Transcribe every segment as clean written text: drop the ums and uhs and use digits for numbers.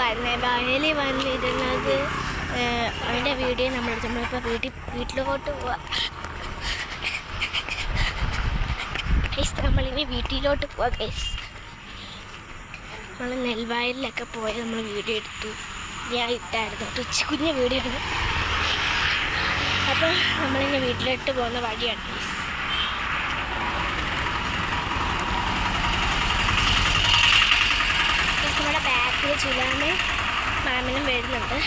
വയലിൽ വന്നിരുന്നത് അതിൻ്റെ വീഡിയോ നമ്മളിപ്പോൾ വീട്ടിലോട്ട് പോവാം. നമ്മളിനി വീട്ടിലോട്ട് പോവാം ഗൈസ്. നമ്മൾ നെൽവയലിലൊക്കെ പോയി നമ്മൾ വീഡിയോ എടുത്തു. ഞാൻ ഇട്ടായിരുന്നു കുഞ്ഞ വീഡിയോ ആണ്. അപ്പോൾ നമ്മളിനി വീട്ടിലോട്ട് പോകുന്ന വഴിയാണ് ഗൈസ്. നമ്മുടെ ബാക്കിൽ ചുലാമയും മാമനും വരുന്നുണ്ട്.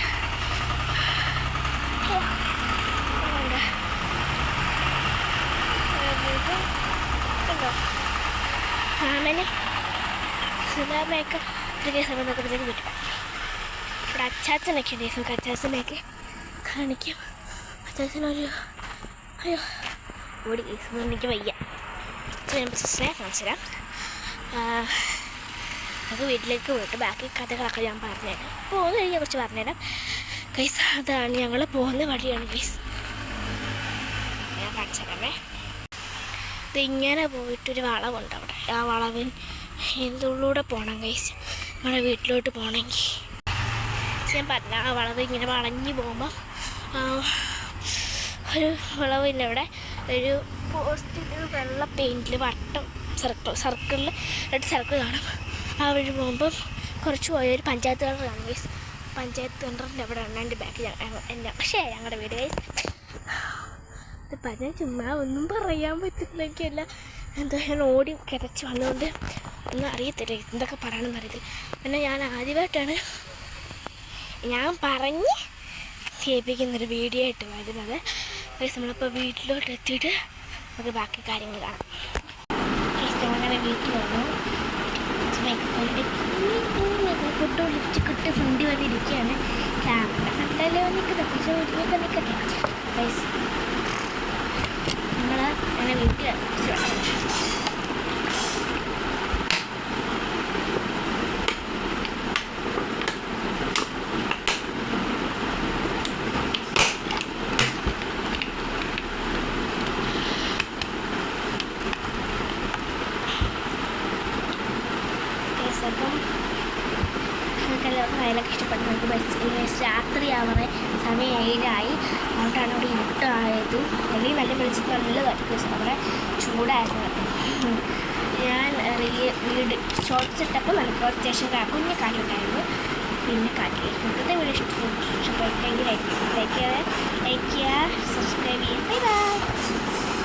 മാമന് ചുലാമയൊക്കെ ഇതൊക്കെ സമയം നോക്കുമ്പോഴത്തേക്ക് വിട്ടു. ഇവിടെ അച്ചാച്ചനൊക്കെ ഉണ്ട്. നമുക്ക് അച്ചാച്ചനെയൊക്കെ കാണിക്കും. അച്ചാച്ചനൊരു അയ്യോ ഓടി എനിക്ക് വയ്യ. സിസ്റ്ററെ കാണിച്ചു തരാം. നമുക്ക് വീട്ടിലേക്ക് പോയിട്ട് ബാക്കി കഥകളൊക്കെ ഞാൻ പറഞ്ഞുതരാം. പോകുന്ന കഴിഞ്ഞാൽ കുറച്ച് പറഞ്ഞുതരാം ഗൈസ്. അതാണ് ഞങ്ങൾ പോകുന്ന വഴിയാണ് ഗൈസ്. ഞാൻ കാണിച്ചു തരാമേ. ഇതിങ്ങനെ പോയിട്ടൊരു വളവുണ്ട് അവിടെ. ആ വളവിന് എന്തുള്ളൂടെ പോകണം ഗൈസ് നമ്മുടെ വീട്ടിലോട്ട് പോകണമെങ്കിൽ. ഞാൻ പറഞ്ഞ ആ വളവ് ഇങ്ങനെ വളഞ്ഞ് പോകുമ്പോൾ ഒരു വളവില്ല. അവിടെ ഒരു പോസ്റ്റിൽ വെള്ള പെയിൻറ്റിൽ വട്ടം സർക്കിളിൽ 2 സർക്കിൾ കാണും. ആ വഴി പോകുമ്പം കുറച്ച് പോയൊരു പഞ്ചായത്ത് കിണറാണ് ഗൈസ്. പഞ്ചായത്ത് കിണറിൻ്റെ അവിടെ എൻ്റെ ബാക്കിൽ എൻ്റെ പക്ഷേ ഞങ്ങളുടെ വീട് ഗൈസ്. ഇത് പറഞ്ഞാൽ ചുമ്മാ ഒന്നും പറയാൻ പറ്റുന്നില്ല. എന്താ ഞാൻ ഓടി കിടച്ച് വന്നുകൊണ്ട് ഒന്നും അറിയത്തില്ല, എന്തൊക്കെ പറയണമെന്ന് അറിയത്തില്ല. പിന്നെ ഞാൻ ആദ്യമായിട്ടാണ് ഞാൻ പറഞ്ഞ് കേൾപ്പിക്കുന്നൊരു വീഡിയോ ആയിട്ട് വരുന്നത് ഗൈസ്. നമ്മളിപ്പോൾ വീട്ടിലോട്ട് എത്തിയിട്ട് നമുക്ക് ബാക്കി കാര്യങ്ങൾ കാണാം ഗൈസ്. അങ്ങനെ വീട്ടിൽ വന്നു ഫുഡ് ലിപ്സ്റ്റിക്കിട്ട് ഫ്രണ്ടി വന്നിരിക്കുകയാണ്. ക്യാമറ കണ്ടല്ലേ നിൽക്കുന്നത്, പക്ഷേ ഒരുമിയൊക്കെ നിൽക്കട്ടെ ഗൈസ്. നമ്മൾ അങ്ങനെ വീട്ടിൽ അപ്പം നമുക്കെല്ലാവർക്കും വയലൊക്കെ ഇഷ്ടപ്പെട്ടു. നമുക്ക് ബസ് രാത്രിയാവണേ സമയം 7 അതുകൊണ്ടാണ് അവിടെ ഇരുട്ടായത്. അല്ലെങ്കിൽ നല്ല വെളിച്ചത്തിൽ നല്ല കാറ്റ്. അവിടെ ചൂടായിരുന്നു. ഞാൻ വീട് ഷോർട്ട്സ് ഇട്ടപ്പോൾ നമുക്ക് കുറച്ച് ശേഷം കുഞ്ഞ് കാറ്റുണ്ടായിരുന്നു. പിന്നെ കാറ്റ് ഇന്നത്തെ വീഡിയോ ഇഷ്ടപ്പെട്ടെങ്കിൽ ലൈക്ക് ചെയ്യുക, സബ്സ്ക്രൈബ് ചെയ്യുക. Bye bye.